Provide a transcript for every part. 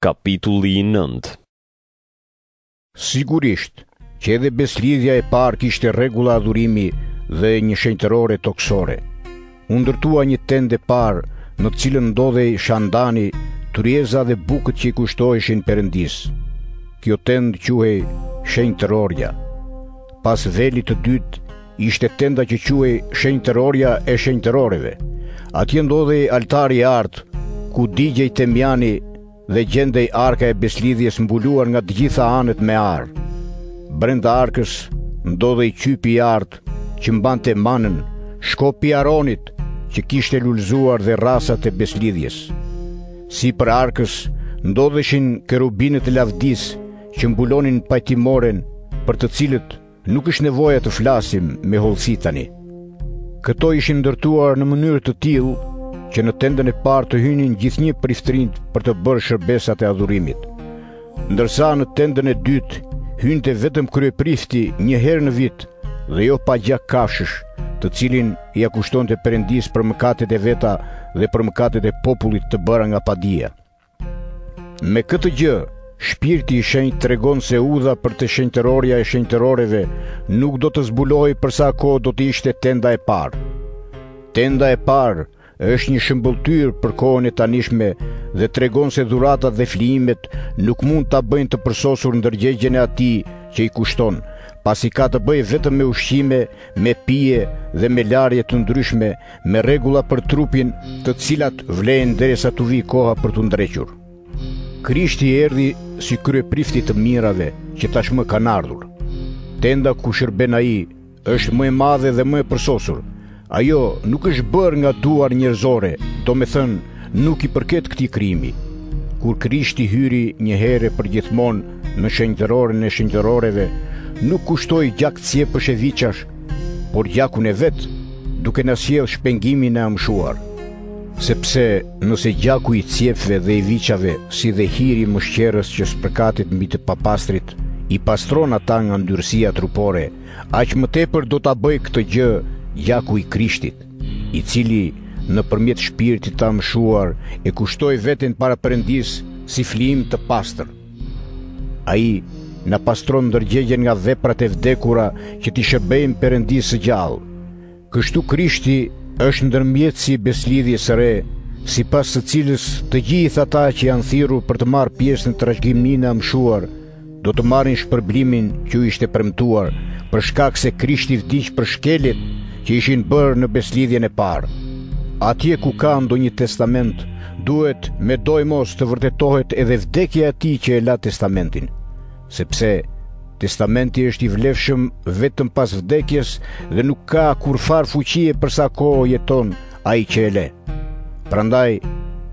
Kapitulli 9. Sigurisht që edhe beslidhja e parë kishte rregulla adhurimi dhe një shenjtërore toksore. U ndërtua një tendë e parë në të cilën ndodhej shandani, turieza dhe bukët që i kushtoheshin Perëndis. Kjo tendë quhej shenjtërorja. Pas velit të dytë ishte tenda që quhej shenjtërorja e shenjtëroreve. Atje ndodhej altari i artë, ku digjej temjani dhe gjendej arka e beslidhjes mbuluar nga të gjitha anët me arë. Brenda arkës ndodhej qypi i artë që mbante manën, shkopi i Aronit që kishte lulëzuar dhe rrasat e beslidhjes. Sipër arkës ndodheshin kerubinët e lavdis që mbulonin pajtimoren, për të cilët nuk është nevoja të flasim me hollësi tani. Këto ishin ndërtuar në mënyrë të tillë që në tendën e parë të hynin gjithnjë priftërinjt për të bërë shërbesat e adhurimit. Ndërsa në tendën e dytë hynte vetëm kryeprifti një herë në vit dhe jo pagjak kafshësh, të cilin ia kushtonte Perëndis për mëkatet e veta dhe për mëkatet e popullit të bëra nga padia. Me këtë gjë, shpirti i shenjtë tregon se udha për të shenjtërorja e shenjtëroreve nuk do të zbulohej për sa kohë do të ishte tenda e parë. Tenda e parë është një shëmbulltyr për kohën e tanishme dhe tregon se dhuratat dhe flijimet nuk mund ta bëjnë të përsosur ndërgjegjen e atij që i kushton, pasi ka të bëjë vetëm me ushqime, me pije dhe me larje të ndryshme, me rregulla për trupin, të cilat vlen derisa të vijë koha për t'u ndrequr. Krishti erdhi si kryeprifti të mirave që tashmë kanë ardhur. Tenda ku shërben ai është më e madhe dhe më e përsosur. Ajo nuk është bërë nga duar njerëzore, domethënë nuk i përket këtij krimi. Kur Krishti hyri një herë për gjithmonë në shenjtëroren e shenjtëroreve, nuk kushtoi gjak cepësh e viçash, por gjakun e vet, duke na sjell shpengimin e amshuar. Sepse nëse gjaku i cepëve dhe i viçave, si dhe hiri mëshqerës që spërkatet mbi të papastrit, i pastron ata nga ndyrësia trupore, aq më tepër do ta bëj këtë gjë gjaku i Krishtit, i cili nëpërmjet shpirtit të amshuar e kushtoi veten para Perëndis si flijim të pastër. Ai na pastron ndërgjegjen nga veprat e vdekura që t'i shërbejmë Perëndisë së gjallë. Kështu Krishti është ndërmjetësi i beslidhjes së re, sipas së cilës të gjithë ata që janë thirrur për të marrë pjesë në trashëgiminë e amshuar do të marrin shpërblimin që u ishte premtuar, për shkak se Krishti vdiq për shkeljet që ishin bërë në beslidhjen e parë. Atje ku ka ndonjë testament, duhet me doj mos të vërtetohet edhe vdekja e atij që e la testamentin, sepse testamenti është i vlefshëm vetëm pas vdekjes dhe nuk ka kurfar fuqie për sa kohë jeton ai që e le. Prandaj,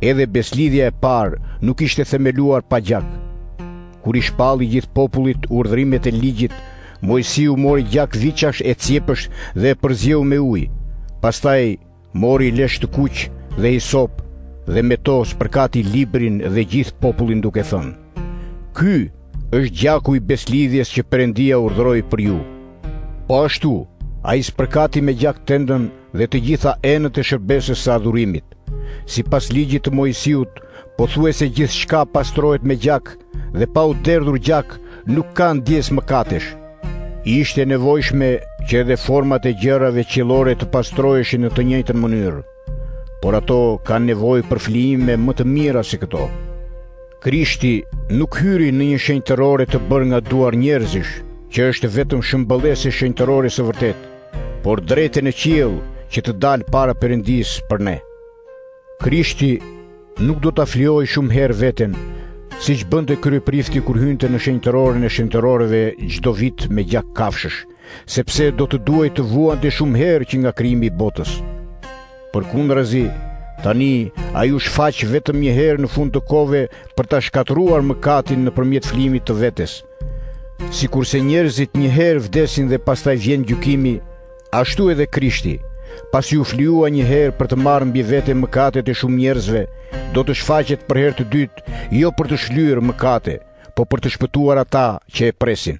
edhe beslidhja e parë nuk ishte themeluar pa gjak. Kur i shpalli gjithë popullit urdhrimet e ligjit, Mojsiu mori gjak viçash e cepësh dhe e përzjeu me ujë. Pastaj mori lesh të kuq dhe hisop dhe me to spërkati librin dhe gjithë popullin duke thënë: "Ky është gjaku i beslidhjes që Perëndia urdhëroi për ju." Po ashtu, ai spërkati me gjak tendën dhe të gjitha enët e shërbesës së adhurimit. Sipas ligjit të Mojsiut, pothuajse gjithçka pastrohet me gjak dhe pa u derdhur gjak nuk ka ndjes mëkatesh. Ishte nevojshme që edhe format e gjërave qiellore të pastroheshin në të njëjtën mënyrë, por ato kanë nevojë për flijime më të mira se këto. Krishti nuk hyri në një shenjtërore të bërë nga duar njerëzish, që është vetëm shëmbëllesë e shenjtërores së vërtet, por drejtë në qiell që të dalë para Perëndis për ne. Krishti nuk do ta flijojë shumë herë veten, siç bënte kryeprifti kur hynte në shenjtëroren e shenjtëroreve çdo vit me gjak kafshësh, sepse do të duhej të vuante shumë herë që nga krijimi i botës. Përkundrazi, tani ai u shfaq vetëm një herë në fund të kohëve për ta shkatëruar mëkatin nëpërmjet flijimit të vetes. Sikurse njerëzit një herë vdesin dhe pastaj vjen gjykimi, ashtu edhe Krishti, pasi u flijua një herë për të marrë mbi vete mëkatet e shumë njerëzve, do të shfaqet për herë të dytë, jo për të shlyer mëkate, po për të shpëtuar ata që e presin.